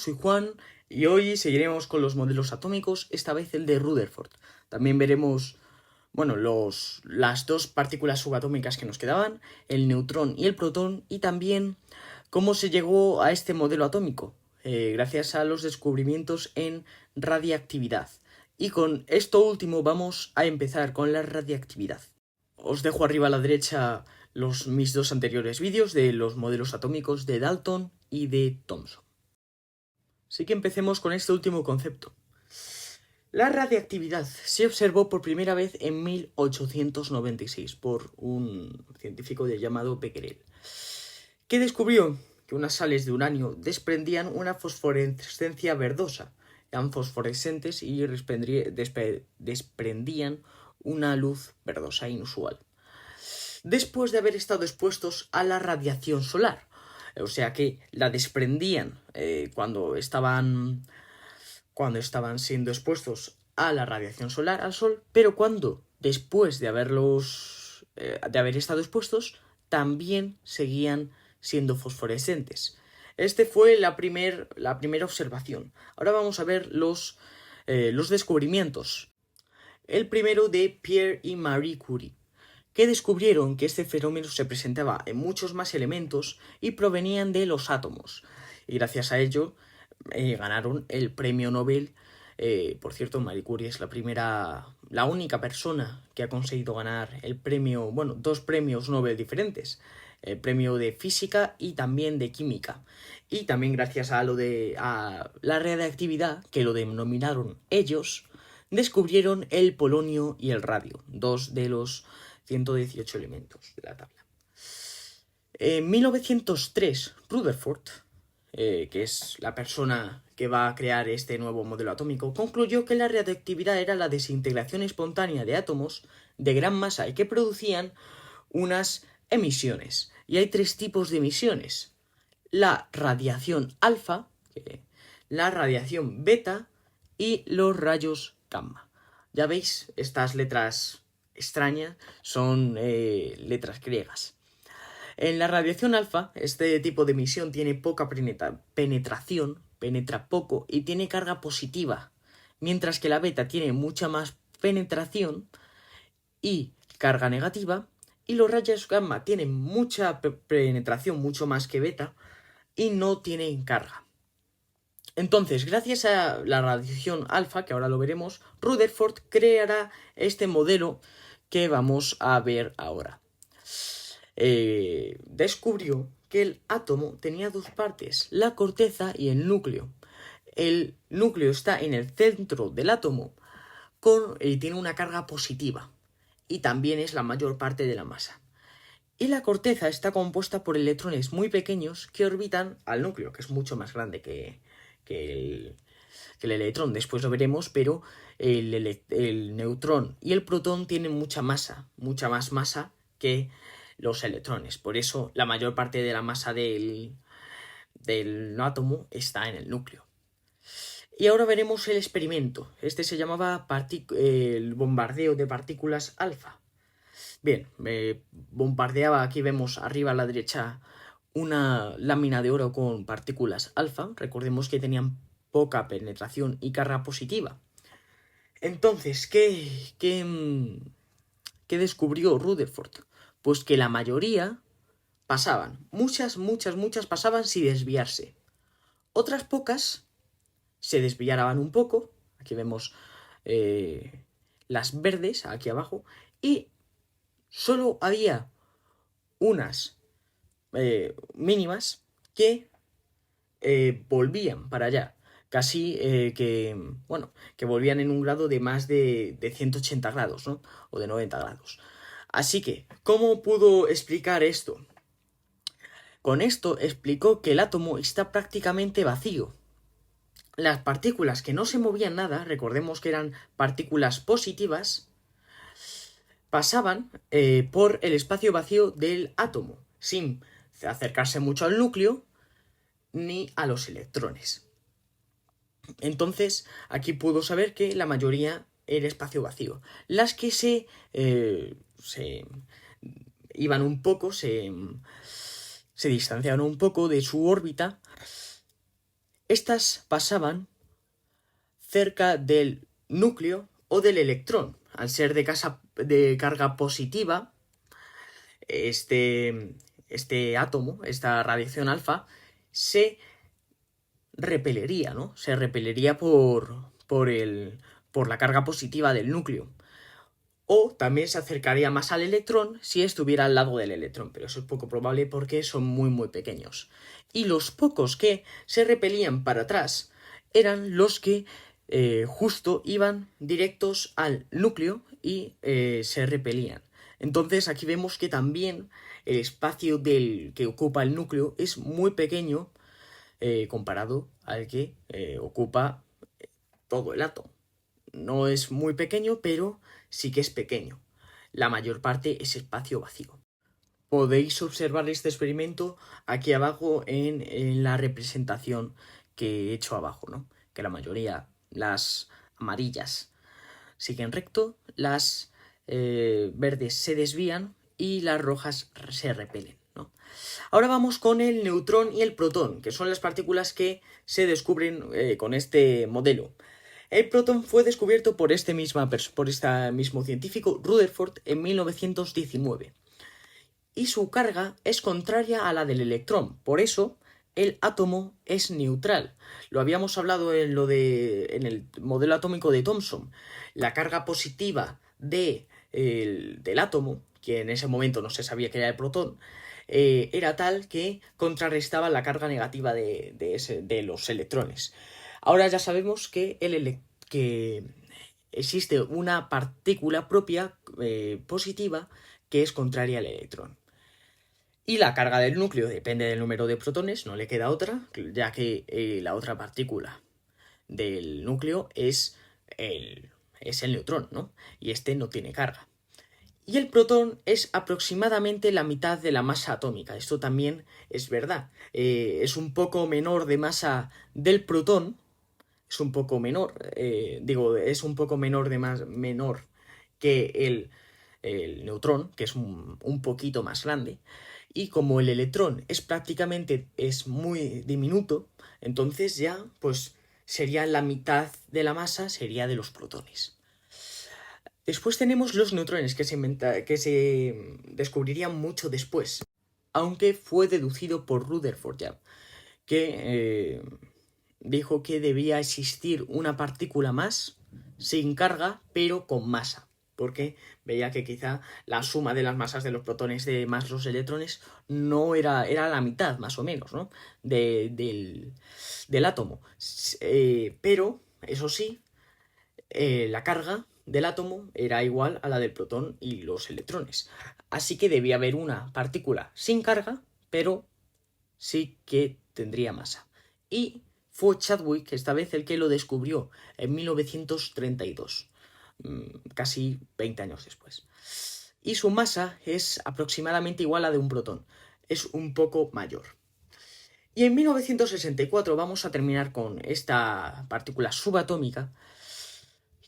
soy Juan y hoy seguiremos con los modelos atómicos, esta vez el de Rutherford. También veremos, bueno, las dos partículas subatómicas que nos quedaban, el neutrón y el protón, y también cómo se llegó a este modelo atómico, gracias a los descubrimientos en radiactividad. Y con esto último vamos a empezar con la radiactividad. Os dejo arriba a la derecha mis dos anteriores vídeos de los modelos atómicos de Dalton y de Thomson. Así que empecemos con este último concepto. La radiactividad se observó por primera vez en 1896 por un científico llamado Becquerel, que descubrió que unas sales de uranio desprendían una fosforescencia verdosa, eran fosforescentes y desprendían una luz verdosa inusual, después de haber estado expuestos a la radiación solar. O sea que la desprendían cuando estaban siendo expuestos a la radiación solar, al sol, pero después de haber estado expuestos, también seguían siendo fosforescentes. Este fue la primera observación. Ahora vamos a ver los descubrimientos. El primero de Pierre y Marie Curie, que descubrieron que este fenómeno se presentaba en muchos más elementos y provenían de los átomos. Y gracias a ello ganaron el premio Nobel. Por cierto, Marie Curie es la única persona que ha conseguido ganar el premio, bueno, dos premios Nobel diferentes, el premio de física y también de química. Y también gracias a la radiactividad, que lo denominaron ellos, descubrieron el polonio y el radio, dos de los 118 elementos de la tabla. En 1903, Rutherford, que es la persona que va a crear este nuevo modelo atómico, concluyó que la radiactividad era la desintegración espontánea de átomos de gran masa y que producían unas emisiones. Y hay tres tipos de emisiones: la radiación alfa, la radiación beta y los rayos gamma. Ya veis, estas letras extrañas son letras griegas. En la radiación alfa, este tipo de emisión tiene poca penetración, penetra poco y tiene carga positiva, mientras que la beta tiene mucha más penetración y carga negativa, y los rayos gamma tienen mucha penetración, mucho más que beta, y no tienen carga. Entonces, gracias a la radiación alfa, que ahora lo veremos, Rutherford creará este modelo que vamos a ver ahora. Descubrió que el átomo tenía dos partes, la corteza y el núcleo. El núcleo está en el centro del átomo y tiene una carga positiva, y también es la mayor parte de la masa. Y la corteza está compuesta por electrones muy pequeños que orbitan al núcleo, que es mucho más grande que el electrón. Después lo veremos, pero el neutrón y el protón tienen mucha más masa que los electrones. Por eso la mayor parte de la masa del átomo está en el núcleo. Y ahora veremos el experimento. Este se llamaba el bombardeo de partículas alfa. Bien, bombardeaba, aquí vemos arriba a la derecha una lámina de oro con partículas alfa. Recordemos que tenían poca penetración y carga positiva. Entonces, ¿qué descubrió Rutherford? Pues que la mayoría pasaban. Muchas pasaban sin desviarse. Otras pocas se desviaban un poco. Aquí vemos las verdes, aquí abajo. Y solo había unas mínimas que volvían para allá. Casi que volvían en un grado de más de 180 grados, ¿no? O de 90 grados. Así que, ¿cómo pudo explicar esto? Con esto explicó que el átomo está prácticamente vacío. Las partículas que no se movían nada, recordemos que eran partículas positivas, pasaban por el espacio vacío del átomo, sin acercarse mucho al núcleo ni a los electrones. Entonces, aquí pudo saber que la mayoría era espacio vacío. Las que se iban un poco, se distanciaron un poco de su órbita, Estas pasaban cerca del núcleo o del electrón. Al ser de carga positiva, este átomo, esta radiación alfa, se repelería, ¿no? Se repelería por la carga positiva del núcleo. O también se acercaría más al electrón si estuviera al lado del electrón, pero eso es poco probable porque son muy pequeños. Y los pocos que se repelían para atrás eran los que justo iban directos al núcleo y se repelían. Entonces aquí vemos que también el espacio que ocupa el núcleo es muy pequeño comparado al que ocupa todo el átomo. No es muy pequeño, pero sí que es pequeño. La mayor parte es espacio vacío. Podéis observar este experimento aquí abajo en la representación que he hecho abajo, ¿no? Que la mayoría, las amarillas, siguen recto, las verdes se desvían y las rojas se repelen, ¿no? Ahora vamos con el neutrón y el protón, que son las partículas que se descubren con este modelo. El protón fue descubierto por este mismo científico, Rutherford, en 1919. Y su carga es contraria a la del electrón. Por eso, el átomo es neutral. Lo habíamos hablado en el modelo atómico de Thomson. La carga positiva del átomo, que en ese momento no se sabía que era el protón, era tal que contrarrestaba la carga negativa de los electrones. Ahora ya sabemos que existe una partícula propia positiva que es contraria al electrón. Y la carga del núcleo depende del número de protones, no le queda otra, ya que la otra partícula del núcleo es el neutrón, ¿no? Y este no tiene carga. Y el protón es aproximadamente la mitad de la masa atómica. Esto también es verdad. Es un poco menor de masa del protón. Es un poco menor. Es un poco menor que el neutrón, que es un poquito más grande. Y como el electrón es muy diminuto, entonces ya pues sería la mitad de la masa, sería de los protones. Después tenemos los neutrones, que se descubrirían mucho después, aunque fue deducido por Rutherford ya, que dijo que debía existir una partícula más sin carga, pero con masa, porque veía que quizá la suma de las masas de los protones más los electrones no era la mitad, más o menos, ¿no? del átomo. Pero, eso sí, la carga del átomo era igual a la del protón y los electrones. Así que debía haber una partícula sin carga, pero sí que tendría masa. Y fue Chadwick, esta vez, el que lo descubrió en 1932, casi 20 años después. Y su masa es aproximadamente igual a la de un protón. Es un poco mayor. Y en 1964 vamos a terminar con esta partícula subatómica.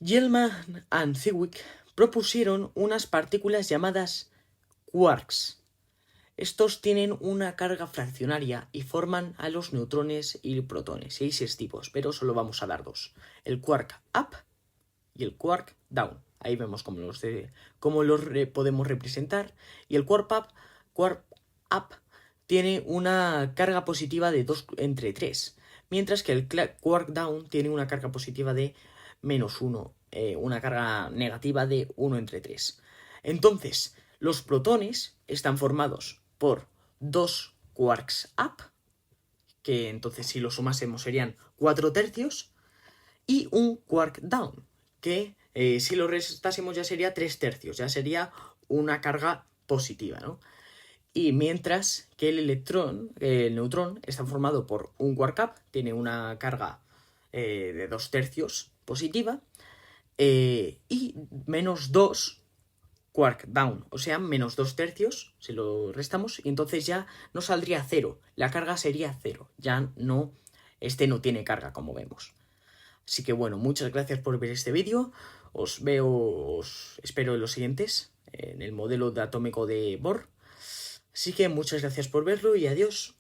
Gell-Mann y Zwick propusieron unas partículas llamadas quarks. Estos tienen una carga fraccionaria y forman a los neutrones y protones. Hay 6 tipos, pero solo vamos a dar 2. El quark up y el quark down. Ahí vemos cómo los podemos representar. Y el quark up tiene una carga positiva de 2 entre 3. Mientras que el quark down tiene una carga positiva de -1. Una carga negativa de 1 entre 3. Entonces, los protones están formados por 2 quarks up, que entonces si lo sumásemos serían 4/3, y un quark down, que si lo restásemos ya sería 3/3, ya sería una carga positiva, ¿no? Y mientras que el neutrón está formado por un quark up, tiene una carga de 2/3 positiva, y -2 quark down, o sea, -2/3, si lo restamos, y entonces ya no saldría 0, la carga sería 0, ya no, no tiene carga, como vemos. Así que bueno, muchas gracias por ver este vídeo, os espero en los siguientes, en el modelo atómico de Bohr. Así que muchas gracias por verlo y adiós.